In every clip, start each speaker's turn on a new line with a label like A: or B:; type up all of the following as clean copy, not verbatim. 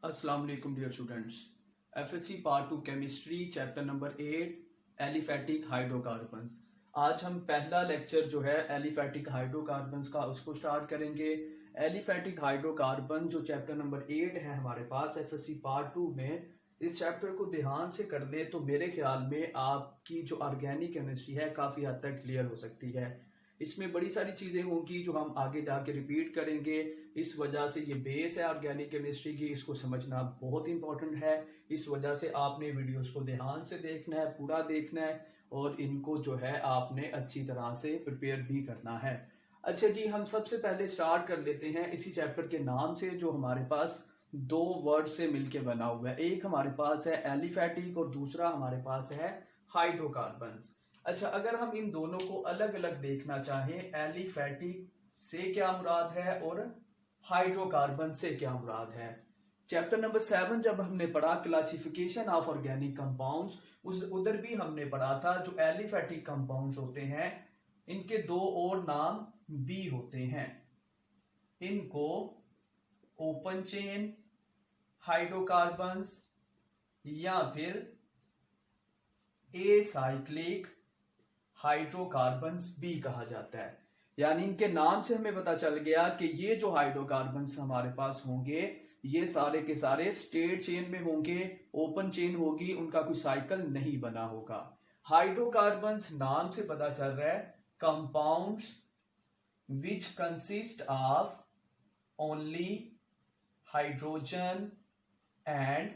A: अस्सलाम वालेकुम dear students. FSC part 2 chemistry chapter number 8 aliphatic hydrocarbons. आज हम पहला लेक्चर जो है एलिफेटिक हाइड्रोकार्बन्स का उसको स्टार्ट करेंगे। एलिफेटिक हाइड्रोकार्बन जो चैप्टर नंबर 8 है हमारे पास एफएससी पार्ट 2 में, इस चैप्टर को ध्यान से कर ले तो मेरे ख्याल में आपकी जो ऑर्गेनिक केमिस्ट्री है काफ़ी हद तक क्लियर हो सकती है। इसमें बड़ी सारी चीज़ें होंगी जो हम आगे जाके रिपीट करेंगे। इस वजह से ये बेस है ऑर्गेनिक केमिस्ट्री की, इसको समझना बहुत इंपॉर्टेंट है। इस वजह से आपने वीडियोस को ध्यान से देखना है, पूरा देखना है और इनको जो है आपने अच्छी तरह से प्रिपेयर भी करना है। अच्छा जी, हम सबसे पहले स्टार्ट कर लेते हैं इसी चैप्टर के नाम से जो हमारे पास दो वर्ड से मिलके बना हुआ है। एक हमारे पास है एलिफेटिक और दूसरा हमारे पास है हाइड्रोकार्बन्स। अच्छा, अगर हम इन दोनों को अलग अलग देखना चाहें, एलिफेटिक से क्या मुराद है और हाइड्रोकार्बन से क्या मुराद है। चैप्टर नंबर 7 जब हमने पढ़ा क्लासिफिकेशन ऑफ ऑर्गेनिक कंपाउंड्स, उस उधर भी हमने पढ़ा था जो एलिफेटिक कंपाउंड्स होते हैं इनके दो और नाम भी होते हैं। इनको ओपन चेन हाइड्रोकार्बन्स या फिर एसाइक्लिक हाइड्रोकार्बन्स भी कहा जाता है। यानी इनके नाम से हमें पता चल गया कि ये जो हाइड्रोकार्बन्स हमारे पास होंगे ये सारे के सारे स्ट्रेट चेन में होंगे, ओपन चेन होगी, उनका कोई साइकिल नहीं बना होगा। हाइड्रोकार्बन्स नाम से पता चल रहा है compounds which consist of only hydrogen and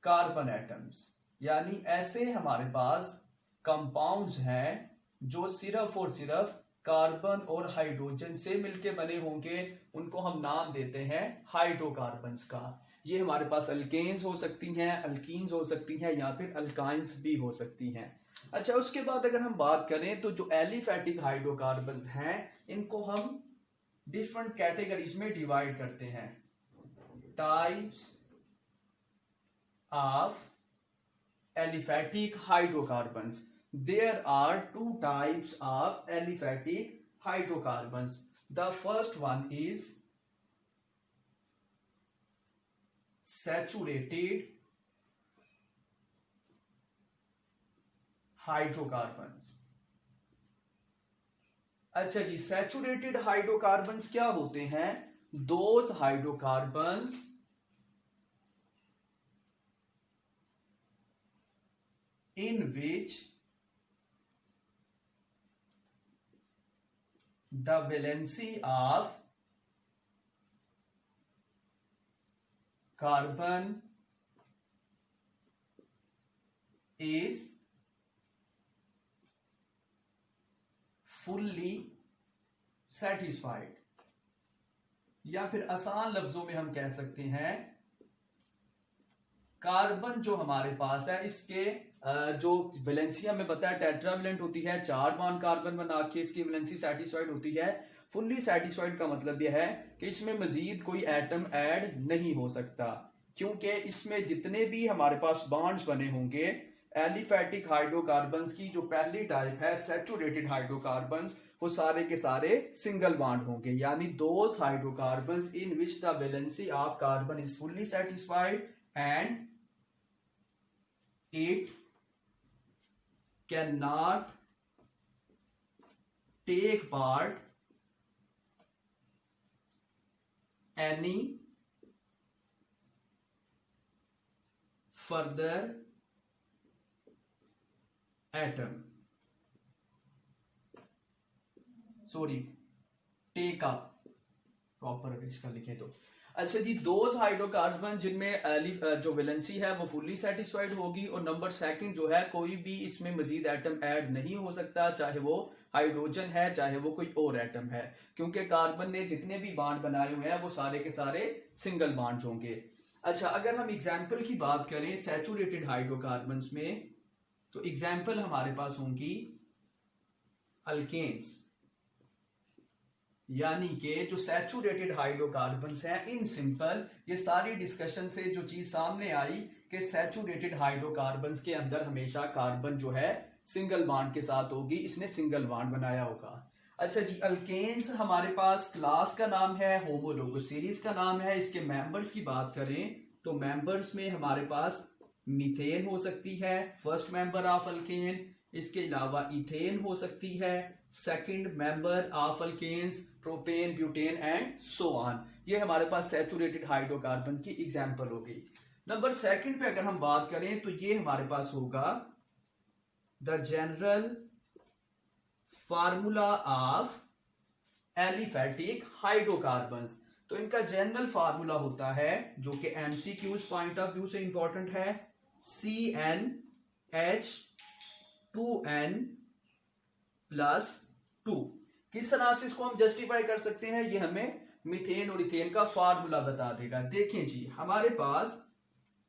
A: carbon atoms. यानी ऐसे हमारे पास कंपाउंड्स हैं जो सिर्फ और सिर्फ कार्बन और हाइड्रोजन से मिलके बने होंगे, उनको हम नाम देते हैं हाइड्रोकार्बन्स का। ये हमारे पास अल्केन्स हो सकती हैं, अल्कीन्स हो सकती हैं या फिर अल्काइंस भी हो सकती हैं। अच्छा, उसके बाद अगर हम बात करें तो जो एलिफेटिक हाइड्रोकार्बन्स हैं इनको हम डिफरेंट कैटेगरीज में डिवाइड करते हैं। Types of aliphatic hydrocarbons. There are two types of aliphatic hydrocarbons. The first one is saturated hydrocarbons. अच्छा जी, सैचुरेटेड हाइड्रोकार्बन्स क्या होते हैं? Those hydrocarbons in which the valency of carbon is fully satisfied, या फिर आसान लफ्जों में हम कह सकते हैं कार्बन जो हमारे पास है इसके जो वैलेंसी हमें पता है टेट्रावेलेंट होती है, 4 बॉन्ड कार्बन बना के इसकी वैलेंसी सेटिस्फाइड होती है। फुल्ली सेटिस्फाइड का मतलब यह है कि इसमें मजीद कोई एटम ऐड नहीं हो सकता, क्योंकि इसमें जितने भी हमारे पास बॉन्ड्स बने होंगे एलिफेटिक हाइड्रोकार्बन्स की जो पहली टाइप है सैचुरेटेड हाइड्रोकार्बन्स, वो सारे के सारे सिंगल बॉन्ड होंगे। यानी those hydrocarbons in which the valency of carbon is fully satisfied and it cannot take part any further atom, sorry take up proper अगर इसका लिखे तो। अच्छा जी, दोज हाइड्रोकार्बन जिनमें जो वैलेंसी है वो फुल्ली सेटिस्फाइड होगी और नंबर सेकंड जो है कोई भी इसमें मजीद एटम ऐड नहीं हो सकता, चाहे वो हाइड्रोजन है चाहे वो कोई और एटम है, क्योंकि कार्बन ने जितने भी बॉन्ड बनाए हुए हैं वो सारे के सारे सिंगल बॉन्ड होंगे। अच्छा, अगर हम एग्जाम्पल की बात करें सैचुरेटेड हाइड्रोकार्बन्स में, तो एग्जाम्पल हमारे पास होंगी अल्केन्स। यानी कि जो सैचुरेटेड हाइड्रोकार्बन्स हैं इन सिंपल, ये सारी डिस्कशन से जो चीज सामने आई कि सैचुरेटेड हाइड्रोकार्बन्स के अंदर हमेशा कार्बन जो है सिंगल बॉन्ड के साथ होगी, इसने सिंगल बॉन्ड बनाया होगा। अच्छा जी, अल्केन्स हमारे पास क्लास का नाम है, होमोलोगस सीरीज का नाम है। इसके मेंबर्स की बात करें तो मेंबर्स में हमारे पास मीथेन हो सकती है, फर्स्ट मेंबर ऑफ अल्केन। इसके अलावा इथेन हो सकती है, second member of alkanes, propane, butane and so on. ये हमारे पास सैचुरेटेड हाइड्रोकार्बन की एग्जांपल हो गई। नंबर सेकंड पे अगर हम बात करें तो ये हमारे पास होगा the general formula of aliphatic hydrocarbons. तो इनका जनरल फार्मूला होता है, जो कि एमसीक्यूज पॉइंट ऑफ व्यू से इंपॉर्टेंट है, CnH2n+2। किस तरह से इसको हम जस्टिफाई कर सकते हैं, ये हमें मीथेन और इथेन का फार्मूला बता देगा। देखें जी, हमारे पास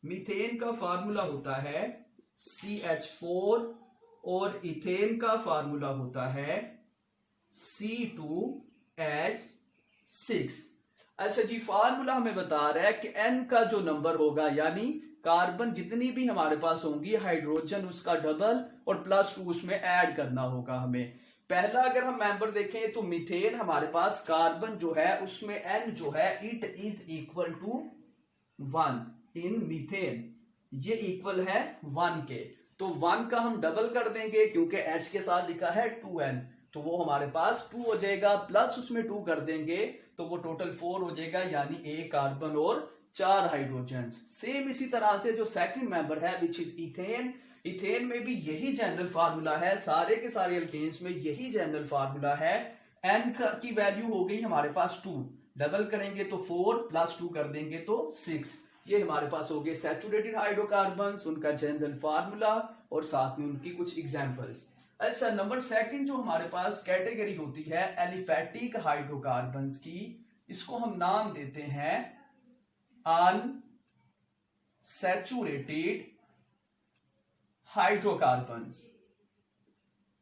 A: मीथेन का फार्मूला होता है CH4 और इथेन का फार्मूला होता है C2H6। अच्छा जी, फार्मूला हमें बता रहा है कि n का जो नंबर होगा, यानी कार्बन जितनी भी हमारे पास होंगी, हाइड्रोजन उसका डबल और +2 उसमें ऐड करना होगा हमें। पहला अगर हम मेंबर देखें तो मीथेन, हमारे पास कार्बन जो है उसमें n जो है it is equal to 1 in methane, ये इक्वल है 1 के। तो 1 का हम डबल कर देंगे क्योंकि H के साथ लिखा है 2n, तो वो हमारे पास 2 हो जाएगा, प्लस उसमें 2 कर देंगे तो वो टोटल 4 हो जाएगा, यानी 1 कार्बन और 4 हाइड्रोजन। सेम इसी तरह से जो सेकंड मेंबर है विच इज इथेन, इथेन में भी यही जनरल फार्मूला है, सारे के सारे अल्केन्स में यही जनरल फार्मूला है। n की वैल्यू हो गई हमारे पास 2, डबल करेंगे तो 4, प्लस 2 कर देंगे तो 6। ये हमारे पास हो गए सैचुरेटेड हाइड्रोकार्बन्स, उनका जनरल फार्मूला और साथ में उनकी कुछ एग्जांपल्स। अच्छा, नंबर सेकंड जो हमारे पास कैटेगरी होती है एलिफेटिक हाइड्रोकार्बन्स की, इसको हम नाम देते हैं अनसैचुरेटेड हाइड्रोकार्बन्स।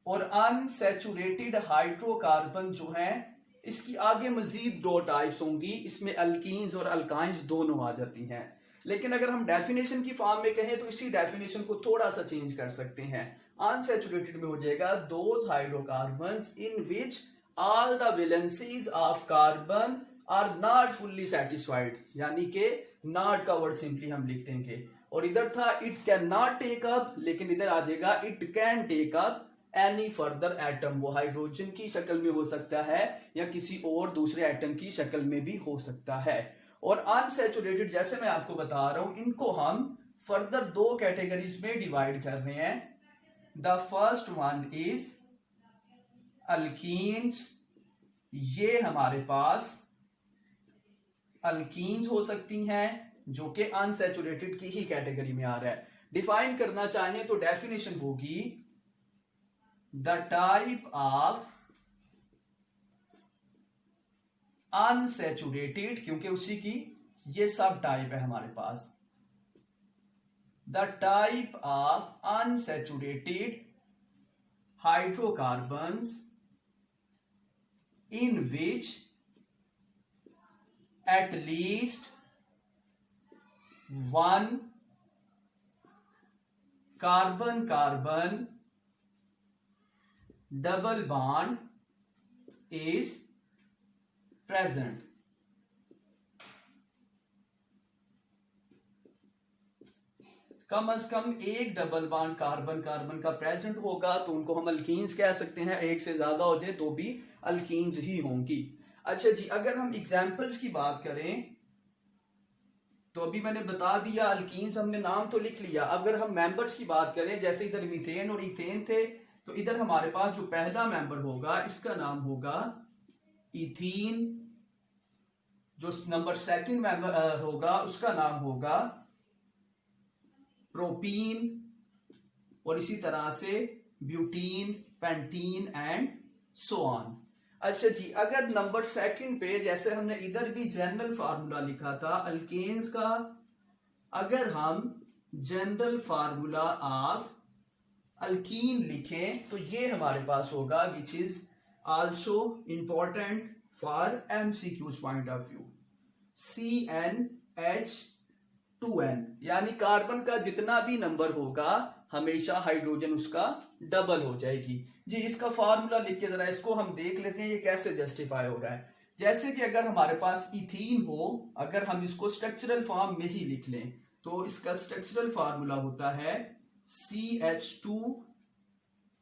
A: और अनसैचुरेटेड हाइड्रोकार्बन जो है, इसकी आगे मजीद 2 टाइप्स होंगी, इसमें अल्कीन्स और अल्काइंस दोनों आ जाती हैं। लेकिन अगर हम डेफिनेशन की फॉर्म में कहें तो इसी डेफिनेशन को थोड़ा सा चेंज कर सकते हैं। अनसैचुरेटेड में हो जाएगा those hydrocarbons in which all the valencies of carbon are not fully satisfied, यानी कि नॉट का वर्ड सिंपली हम लिख देंगे। और इधर था it can not take up, लेकिन इधर आ जाएगा it can take up any further atom. वो हाइड्रोजन की शक्ल में हो सकता है या किसी और दूसरे एटम की शक्ल में भी हो सकता है। और अनसैचुरेटेड, जैसे मैं आपको बता रहा हूं, इनको हम फर्दर 2 कैटेगरीज में डिवाइड कर रहे हैं। The first one is alkenes, ये हमारे पास अल्कीन्स हो सकती हैं जो कि अनसैचुरेटेड की ही कैटेगरी में आ रहा है। डिफाइन करना चाहें तो डेफिनेशन होगी द टाइप ऑफ अनसैचुरेटेड, क्योंकि उसी की ये सब टाइप है हमारे पास। The type of unsaturated hydrocarbons in which at least one carbon-carbon double bond is present। कम अज कम एक डबल बॉन्ड कार्बन कार्बन का प्रेजेंट होगा तो उनको हम अल्कीन्स कह सकते हैं। एक से ज्यादा हो जाए तो भी अल्कीन्स ही होंगी। अच्छा जी, अगर हम एग्जांपल्स की बात करें तो अभी मैंने बता दिया, अल्कीन्स हमने नाम तो लिख लिया। अगर हम मेंबर्स की बात करें, जैसे इधर मीथेन और इथेन थे, तो इधर हमारे पास जो पहला मेंबर होगा इसका नाम होगा इथीन, जो नंबर सेकंड मेंबर होगा उसका नाम होगा प्रोपीन, और इसी तरह से butene, pentene and so on. अच्छा जी, अगर नंबर सेकंड पे जैसे हमने इधर भी जनरल फार्मूला लिखा था अल्केन्स का, अगर हम जनरल फार्मूला ऑफ अल्कीन लिखें तो ये हमारे पास होगा which is also important for MCQs point of view, CnH2n+। 2n, यानी कार्बन का जितना भी नंबर होगा हमेशा हाइड्रोजन उसका डबल हो जाएगी। जी इसका फार्मूला लिख के जरा इसको हम देख लेते हैं ये कैसे जस्टिफाई हो रहा है। जैसे कि अगर हमारे पास इथीन हो, अगर हम इसको स्ट्रक्चरल फॉर्म में ही लिख लें तो इसका स्ट्रक्चरल फार्मूला होता है CH2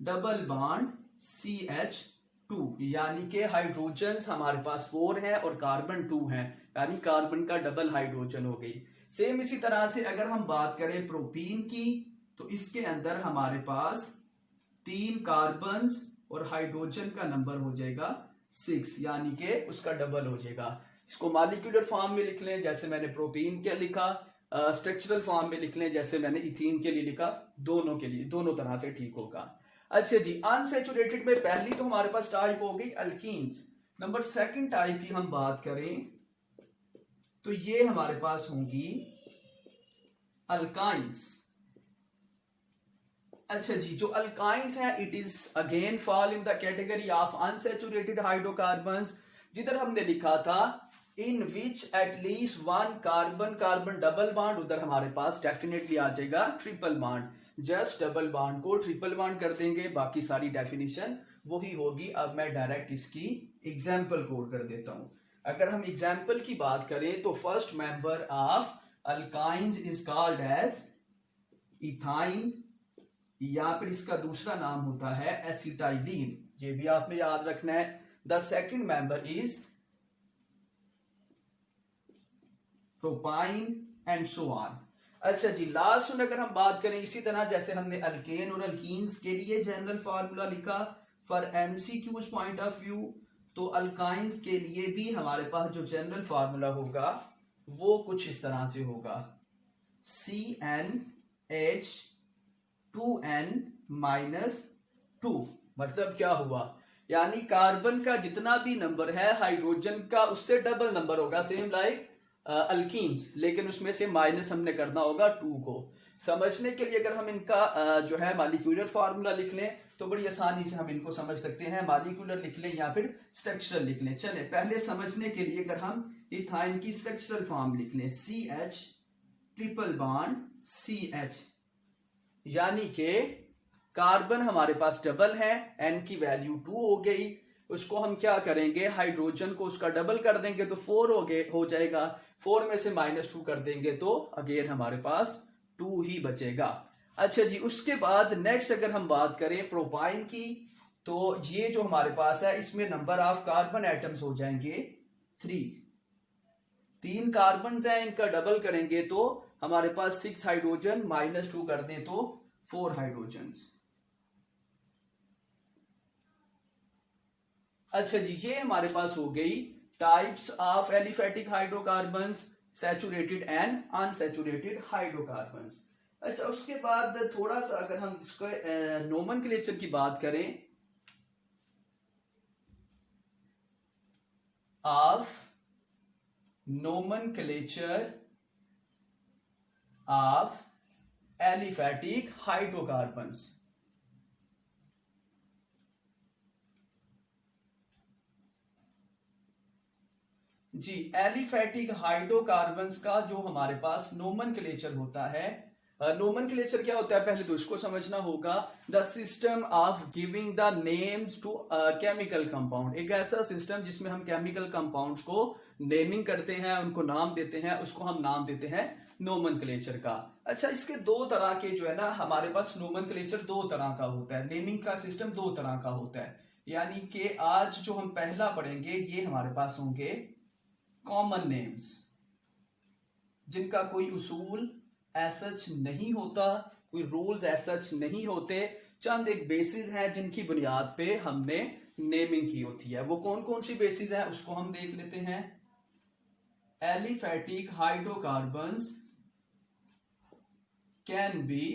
A: डबल बॉन्ड CH2, यानी कि हाइड्रोजन हमारे पास 4 है और कार्बन 2 है, यानी कार्बन का डबल हाइड्रोजन हो गई। सेम इसी तरह से अगर हम बात करें प्रोपीन की तो इसके अंदर हमारे पास 3 कार्बन और हाइड्रोजन का नंबर हो जाएगा 6, यानी कि उसका डबल हो जाएगा। इसको मॉलिक्यूलर फॉर्म में लिख लें जैसे मैंने प्रोपीन के लिखा, स्ट्रक्चरल फॉर्म में लिख लें जैसे मैंने इथीन के लिए लिखा, दोनों के लिए दोनों तरह से ठीक होगा। अच्छा जी, अनसैचुरेटेड में पहली तो हमारे पास टाइप हो गई अल्कीन्स। नंबर सेकंड टाइप की हम बात करें तो ये हमारे पास होंगी अल्काइंस। अच्छा जी, जो अल्काइंस है it is again fall in the category of unsaturated hydrocarbons, जिधर हमने लिखा था in which at least one carbon carbon double bond, उधर हमारे पास डेफिनेटली आ जाएगा triple bond. Just double bond को ट्रिपल बॉन्ड कर देंगे, बाकी सारी डेफिनेशन वही होगी। अब मैं डायरेक्ट इसकी एग्जाम्पल कोड कर देता हूं। अगर हम एग्जाम्पल की बात करें तो first member of alkynes is called as ethyne, या फिर इसका दूसरा नाम होता है एसिटाइलीन, ये भी आपने याद रखना है। The second member is propyne and so on. अच्छा जी, लास्ट में अगर हम बात करें इसी तरह जैसे हमने अल्केन और अल्कीन्स के लिए जनरल फार्मूला लिखा for MCQs point of view, तो अल्काइंस के लिए भी हमारे पास जो जनरल फार्मूला होगा वो कुछ इस तरह से होगा CnH2n-2। मतलब क्या हुआ, यानी कार्बन का जितना भी नंबर है हाइड्रोजन का उससे डबल नंबर होगा, सेम लाइक अल्कीन्स, लेकिन उसमें से माइनस हमने करना होगा 2 को। समझने के लिए अगर हम इनका जो है मॉलिक्यूलर फार्मूला लिख लें तो बड़ी आसानी से हम इनको समझ सकते हैं। मॉलिक्यूलर लिख लें या फिर स्ट्रक्चरल लिख लें। चले पहले समझने के लिए अगर हम इथाइन की स्ट्रक्चरल फॉर्म लिख लें CH ट्रिपल बॉन्ड CH, यानी कि कार्बन हमारे पास डबल है, n की वैल्यू 2 हो गई, उसको हम क्या करेंगे हाइड्रोजन को उसका डबल कर देंगे तो 4 हो जाएगा, 4 में से -2 कर देंगे तो अगेन हमारे पास 2 ही बचेगा। अच्छा जी, उसके बाद नेक्स्ट अगर हम बात करें प्रोपाइन की तो ये जो हमारे पास है इसमें नंबर ऑफ कार्बन एटम्स हो जाएंगे 3 कार्बन है, इनका डबल करेंगे तो हमारे पास 6 हाइड्रोजन, -2 कर दें तो 4 हाइड्रोजन। अच्छा जी, ये हमारे पास हो गई types of aliphatic hydrocarbons, saturated and unsaturated hydrocarbons. अच्छा, उसके बाद थोड़ा सा अगर हम इसको नोमेनक्लेचर की बात करें of nomenclature of aliphatic hydrocarbons. जी, एलिफेटिक हाइड्रोकार्बन्स का जो हमारे पास नोमेनक्लेचर होता है, नोमेनक्लेचर क्या होता है पहले तो इसको समझना होगा। The system of giving the names to chemical compound, एक ऐसा सिस्टम जिसमें हम केमिकल कंपाउंड्स को नेमिंग करते हैं, उनको नाम देते हैं, उसको हम नाम देते हैं नोमेनक्लेचर का। अच्छा, इसके दो तरह के जो है ना हमारे पास नोमेनक्लेचर 2 तरह का होता है, नेमिंग का सिस्टम 2 तरह का होता है। यानी कि आज जो हम पहला पढ़ेंगे ये हमारे पास होंगे कॉमन नेम्स, जिनका कोई उसूल एसच नहीं होता, कोई रूल्स एसच नहीं होते, चंद एक बेसिस हैं जिनकी बुनियाद पे हमने नेमिंग की होती है। वो कौन कौन सी बेसिस हैं उसको हम देख लेते हैं। Aliphatic hydrocarbons can be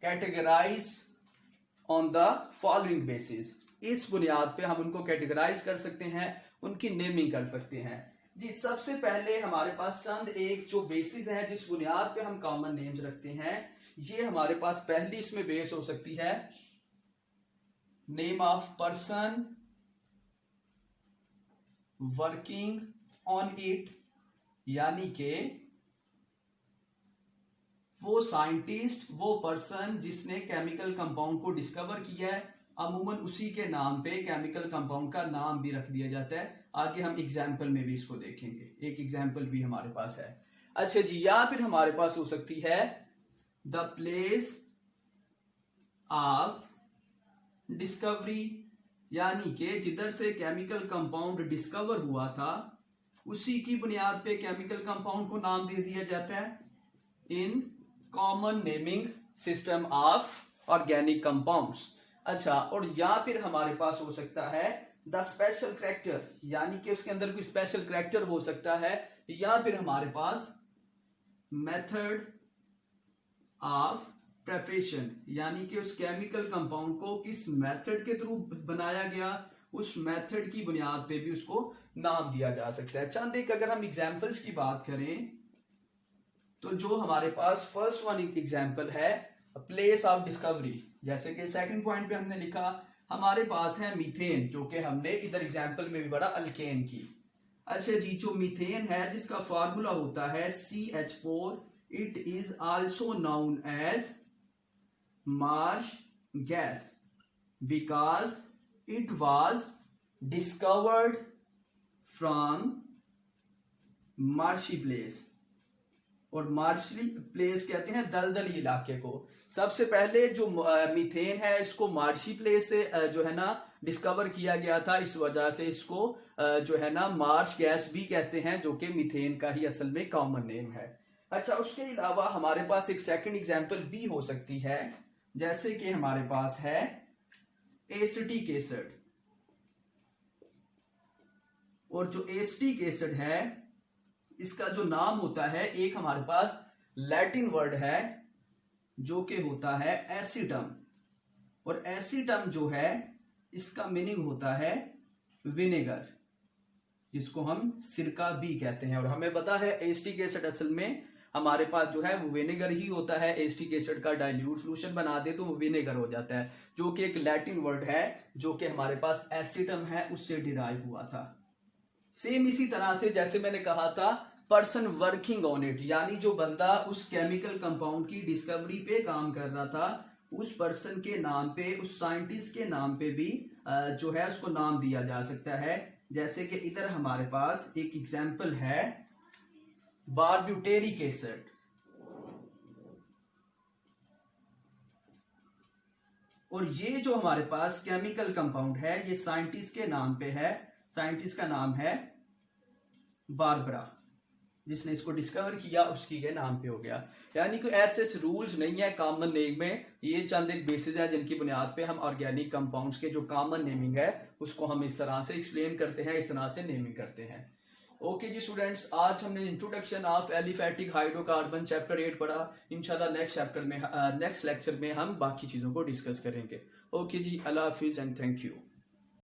A: categorised on the following basis, इस बुनियाद पे हम उनको कैटेगराइज कर सकते हैं, उनकी नेमिंग कर सकते हैं। जी, सबसे पहले हमारे पास चंद एक जो बेसिस है जिस बुनियाद पे हम कॉमन नेम्स रखते हैं, ये हमारे पास पहली इसमें बेस हो सकती है name of person working on it, यानी के वो साइंटिस्ट, वो पर्सन जिसने केमिकल कंपाउंड को डिस्कवर किया है, अमूमन उसी के नाम पे केमिकल कंपाउंड का नाम भी रख दिया जाता है। आगे हम एग्जाम्पल में भी इसको देखेंगे, एक एग्जाम्पल भी हमारे पास है। अच्छा जी, या फिर हमारे पास हो सकती है द प्लेस ऑफ डिस्कवरी, यानी कि जिधर से केमिकल कंपाउंड डिस्कवर हुआ था उसी की बुनियाद पे केमिकल कंपाउंड को नाम दे दिया जाता है in common naming system of organic compounds. अच्छा, और या फिर हमारे पास हो सकता है द स्पेशल करैक्टर, यानी कि उसके अंदर कोई स्पेशल करैक्टर हो सकता है, या फिर हमारे पास मेथड ऑफ प्रेपरेशन, यानी कि उस केमिकल कंपाउंड को किस मेथड के थ्रू बनाया गया, उस मेथड की बुनियाद पे भी उसको नाम दिया जा सकता है। चंद एक अगर हम एग्जांपल्स की बात करें तो जो हमारे पास फर्स्ट वन एग्जांपल है प्लेस ऑफ डिस्कवरी, जैसे कि सेकंड पॉइंट पे हमने लिखा हमारे पास है मीथेन, जो कि हमने इधर एग्जांपल में भी पढ़ा अल्केन की। अच्छा जी, जो मीथेन है जिसका फार्मूला होता है CH4, it is also known as marsh gas because it was discovered from marshy place, और मार्शी प्लेस कहते हैं दलदली इलाके को। सबसे पहले जो मीथेन है इसको मार्शी प्लेस से जो है ना डिस्कवर किया गया था, इस वजह से इसको जो है ना मार्श गैस भी कहते हैं, जो कि मीथेन का ही असल में कॉमन नेम है। अच्छा, उसके अलावा हमारे पास एक सेकंड एग्जांपल भी हो सकती है, जैसे कि हमारे पास है एसिटिक एसिड, और जो एसिटिक एसिड है इसका जो नाम होता है, एक हमारे पास लैटिन वर्ड है जो कि होता है एसिटम, और एसिटम जो है इसका मीनिंग होता है विनेगर, जिसको हम सिरका भी कहते हैं। और हमें पता है एसिटिक एसिड असल में हमारे पास जो है वो विनेगर ही होता है। एसिटिक एसिड का डाइल्यूट सॉल्यूशन बना दे तो वो विनेगर हो जाता है, जो कि एक लैटिन वर्ड है जो कि हमारे पास एसिटम है उससे डिराइव हुआ था। सेम इसी तरह से जैसे मैंने कहा था पर्सन वर्किंग ऑन इट, यानी जो बंदा उस केमिकल कंपाउंड की डिस्कवरी पे काम कर रहा था, उस पर्सन के नाम पे, उस साइंटिस्ट के नाम पे भी जो है उसको नाम दिया जा सकता है। जैसे कि इधर हमारे पास एक एग्जांपल है बारब्यूटेरिक एसिड, और ये जो हमारे पास केमिकल कंपाउंड है ये साइंटिस्ट के नाम पे है, साइंटिस्ट का नाम है बारबरा, जिसने इसको डिस्कवर किया उसकी के नाम पे हो गया। यानी कोई ऐसे रूल्स नहीं है कॉमन नेम में, ये चंद एक बेसिस है जिनकी बुनियाद पे हम ऑर्गेनिक कंपाउंड्स के जो कॉमन नेमिंग है उसको हम इस तरह से एक्सप्लेन करते हैं, इस तरह से नेमिंग करते हैं। ओके जी स्टूडेंट्स, आज हमने introduction of aliphatic hydrocarbon chapter 8 पढ़ा। इंशाल्लाह नेक्स्ट लेक्चर में हम बाकी चीजों को डिस्कस करेंगे। ओके जी, अल्लाह हाफिज एंड थैंक यू।